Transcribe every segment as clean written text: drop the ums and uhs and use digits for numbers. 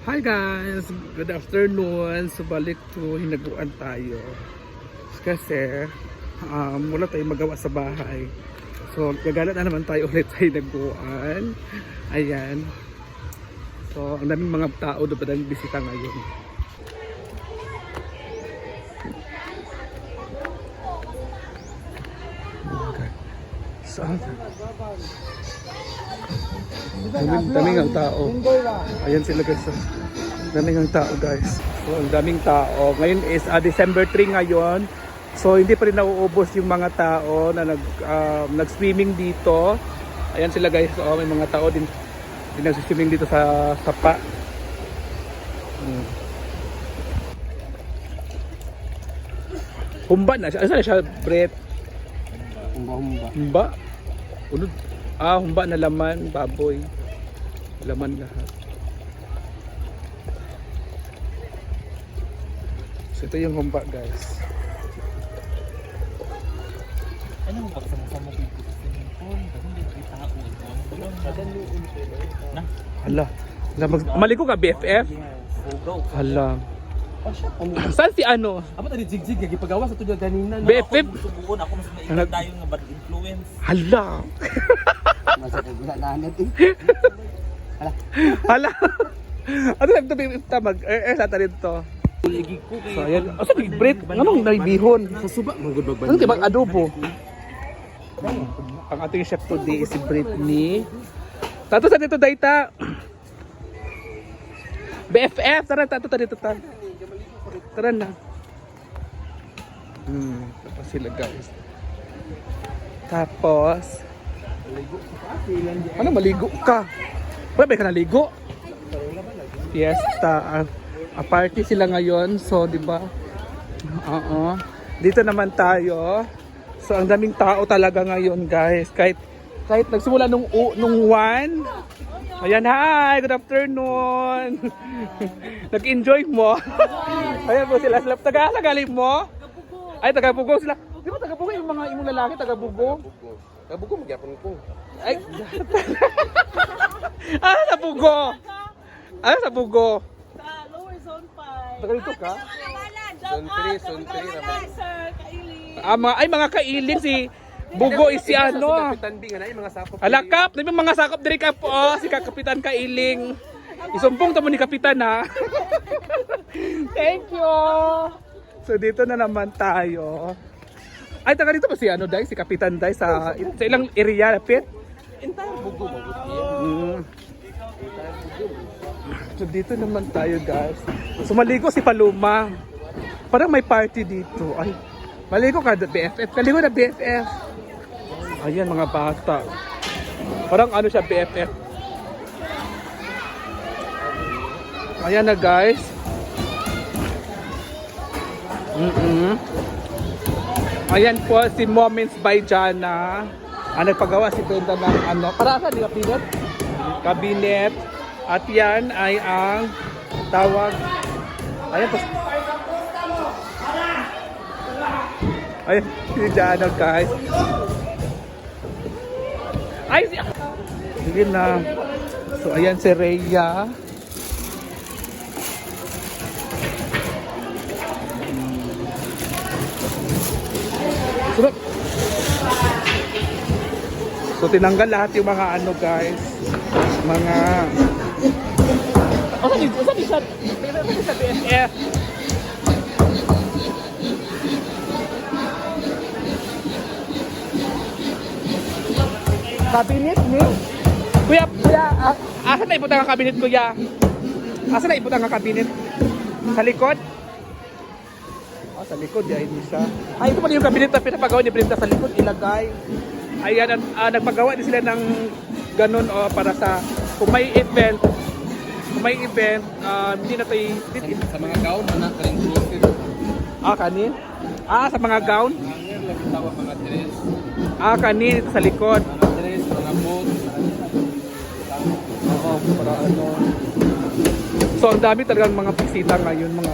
Hi guys! Good afternoon! So balik to hinaguan tayo. Kasi wala tayong magawa sa bahay. So gagala na naman tayo ulit sa hinaguan. Ayan. So ang daming mga tao doon pa ng bisita ngayon. Okay. Saan? Daming ang tao. Ayan sila guys. Daming ang tao guys. So ang daming tao. Ngayon is December 3 ngayon. So hindi pa rin nauubos yung mga tao na nag-swimming dito. Ayan sila guys. So may mga tao din nag-swimming dito sa sapa. Humba na siya. Ano siya, Brett? Humba? Unod. Humba na laman, baboy. Laman lahat. So ito yung humba guys. Ano mo pagsama-sama ko yung cellphone? Kasi hindi kita ako na? Hala. Maligo ka BFF? Hugaw. Hala. Saan si ano? Apa tadi jigjig ya gipagawa sa tudyo ganina. BFF? Subuon ako mas maingat tayo nga bad influence. Hala. Masa ko gula nanat eh. Hala. Ano lang ito tamag? Sa tarin to. Ligig ko kay. So ayan. Asa big break? Anong naibihon? Sa suba magud Ano tibag adobo? Ang ating chef today is si Britney. Tato sa dito dayta. BFF, tara tato dito ta. Tara na. Tapos sila guys. Tapos ano maligo ka? Wala ba ka naligo? Fiesta. Party sila ngayon. So, di ba? Dito naman tayo. So, ang daming tao talaga ngayon, guys. Kahit nagsimula nung 1. Ayan, hi! Good afternoon! Nag-enjoy mo? Ayan po sila. Taga-asa galing mo? Ay, taga-Bugo sila. Di ba taga-Bugo yung mga imong lalaki? Taga-Bugo? Taga-Bugo, magyapon ko. Ay! Sa Bugo! Sa Bugo? Taga dito ka? Zone 3 naman. Mga kailing si Bugo is si ano. Kapitan Bing, ano yung mga sakop. Alakap, may mga sakop diri ka po, si Kapitan Kailing. Isumpong tamo ni Kapitan ha. Thank you. So dito na naman tayo. Ay taga dito pa si ano dai, si Kapitan dai sa ilang area lapit. Entire Bugo mabuti. So dito naman tayo guys. So maligo si Paloma. Parang may party dito. Ay, maligo ka BFF. Maligo na BFF. Ayan mga bata. Parang ano siya BFF. Ayan na guys. Ayan po si Moments by Jana. Nagpagawa si Brenda ng ano. Para saan yung kabinet? Kabinet. At yan ay ang tawag. Ayan po. Ayan si Jana guys. Ay, sige na. So, ayan si Rhea. So, tinanggal lahat yung mga ano guys. Mga... Sabi sa BFF. Kabinet ni? Kuya, asa na iputang ang kabinet kuya? Asa na iputang ang kabinet? Sa likod? Sa likod, ya, hindi siya. Ito pala yung kabinet na pinapagawa ni Brenda sa likod, ilagay. Ayan, nagpagawa din sila ng ganun para sa, kung may event, hindi na tayo, Sa mga gown, anak ka rin closet. kanin? Sa mga gown? Hanger, lagi tawag mga dress. Kanin, sa likod. Mga dress, mga boot. Oo, para ano. So ang dami talagang mga bisita ngayon, mga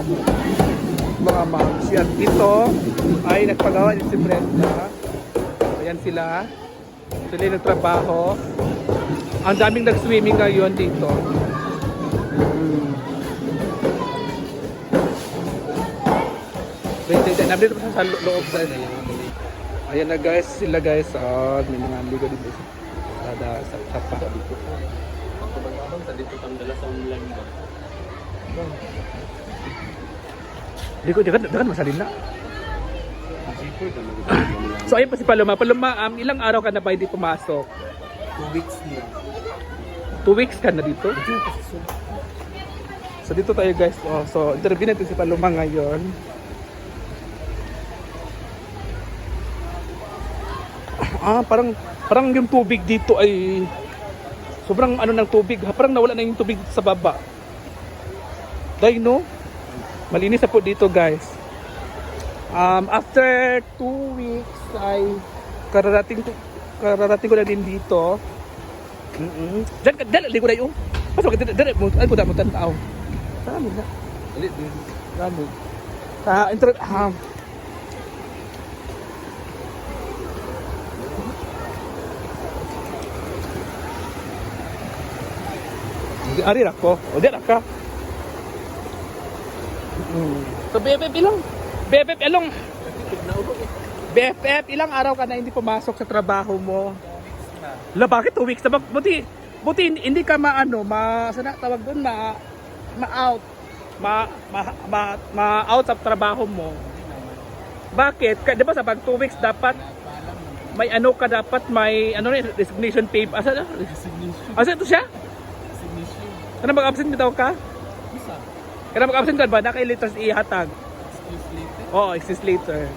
moms. Yan, ito ay nagpagawa din si Brenda. Ayan sila. Sila yung nagtrabaho. Ang daming nag-swimming ngayon dito. nandito pa sa loob guys. Ayan na guys, sila guys. May mga ligo dito sa sapa. Ligo, dagan masalin na. So ayun pa si Paloma. Paloma, ilang araw ka na ba hindi pumasok? 2 weeks na. 2 weeks ka na dito? So dito tayo guys. So interview natin si Paloma ngayon. Parang yung tubig dito ay sobrang ano ng tubig. Parang nawala na yung tubig sa baba. Dahil no? Malinis na po dito guys. After 2 weeks ay kararating ko na din dito. Diyan ligo na yung. Pasok ka dire mo ay kuda mo tanaw. Saan na? Dali din. Ramo. Ari ako. O di ka. So BFF ilang araw ka na hindi pumasok sa trabaho mo? La, bakit 2 weeks na? Buti hindi ka sana tawag doon ma-out sa trabaho mo. Bakit? Di ba sa pag 2 weeks dapat may resignation paper. Asa ito siya? Kana mag-absent bitaw ka? Kana mag-absent ka ba? Naka-letters ihatag. Oo, excuse later.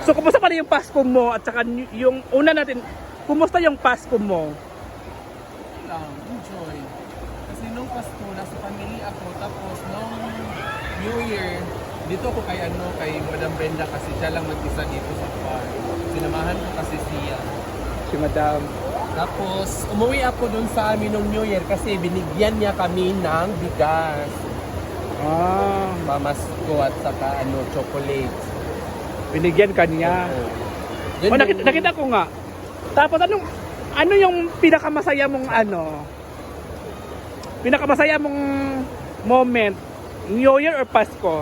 So, kumusta pa rin yung Pasko mo at saka yung una natin, kumusta yung Pasko mo? Enjoy. Kasi nung Pasko, nasa family ako. Tapos nung New Year, dito ako kay Madam Brenda kasi siya lang mag-isa dito sa farm. Sinamahan ko kasi siya. Si Madam. Tapos, umuwi ako dun sa amin nung New Year kasi binigyan niya kami ng bigas. Mamasko at saka chocolates. Binigyan ka niya. Yun Nakita ko nga. Tapos ano yung pinakamasaya mong pinakamasaya mong moment? New Year or Pasko?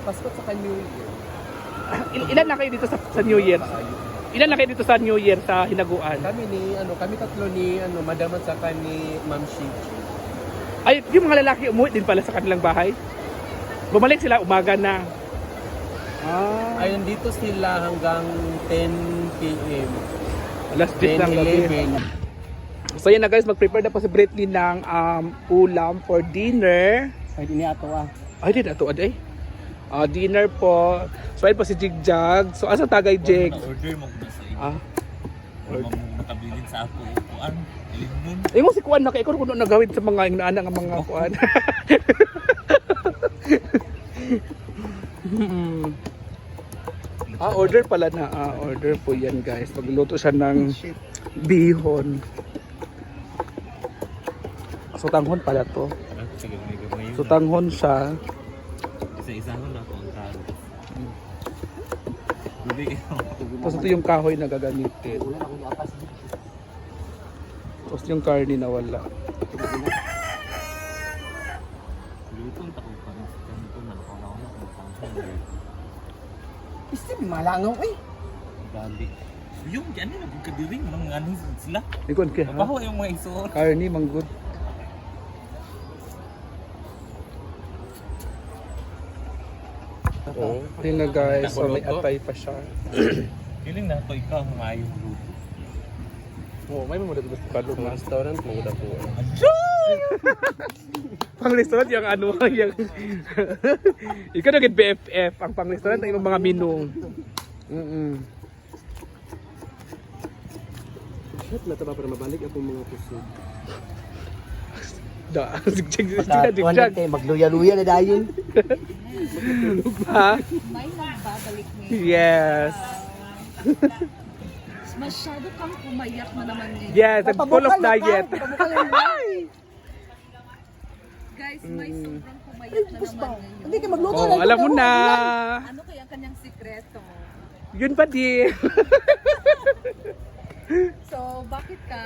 Pasko at saka New Year. Ilan na kayo dito sa New Year? Ilan na kayo dito sa New Year sa Hinaguan? Kami tatlo ni Madam at saka ni Ma'am Shi. Ay, yung mga lalaki umuwi din pala sa kanilang bahay. Bumalik sila umaga na. Ayun, dito sila hanggang 10 p.m. Alas 10 ng gabi. 11. So yan na guys, mag-prepare na po si Britney ng ulam for dinner. Ay, di niya ato Ay, di na ito aday. Dinner po. So ayun po si Jigjag. So asa tagay Jig? order mo ko sa Order. makabilin sa ako. Kuan, ilimnon. Ingo si Kuan na kay kuno nagawid sa mga inaana nga mga Kuan. Order pala na. Order po yan guys. Magluluto siya ng bihon. So tanghon pala to. So tanghon siya. Isa-isa ko na kung taro. Tapos ito yung kahoy na gagamitin. Tapos yung karne na wala. Lutong takong pa ng ganito na nakalaw na kung pang-hungry. Isip, malangaw eh. Gabi. Yung dyan na nagkadiring mga ano sila. Ikon ke ha? Mabaho yung mga isuot. Karne manggod. Ayun na guys. So may atay pa siya. Feeling na ito ikaw ang maayong luto. May mga dito sa Paloma. Restaurant mo na po. Pang-restaurant yung yung... Ikaw na BFF. Ang pang-restaurant ang mga menu. Shit, nataba para mabalik akong mga puso. Zigjag. Magluya-luya na dayon. Ha? May nagbabalik niya. Yes. Masyado kang pumayat mo naman ngayon. Yes, I'm full of diet. Guys, may sobrang pumayat na naman ngayon. Hindi ka magluto. Oh, alam mo na. Ano kaya ang kanyang sikreto? Yun pa di. So, bakit ka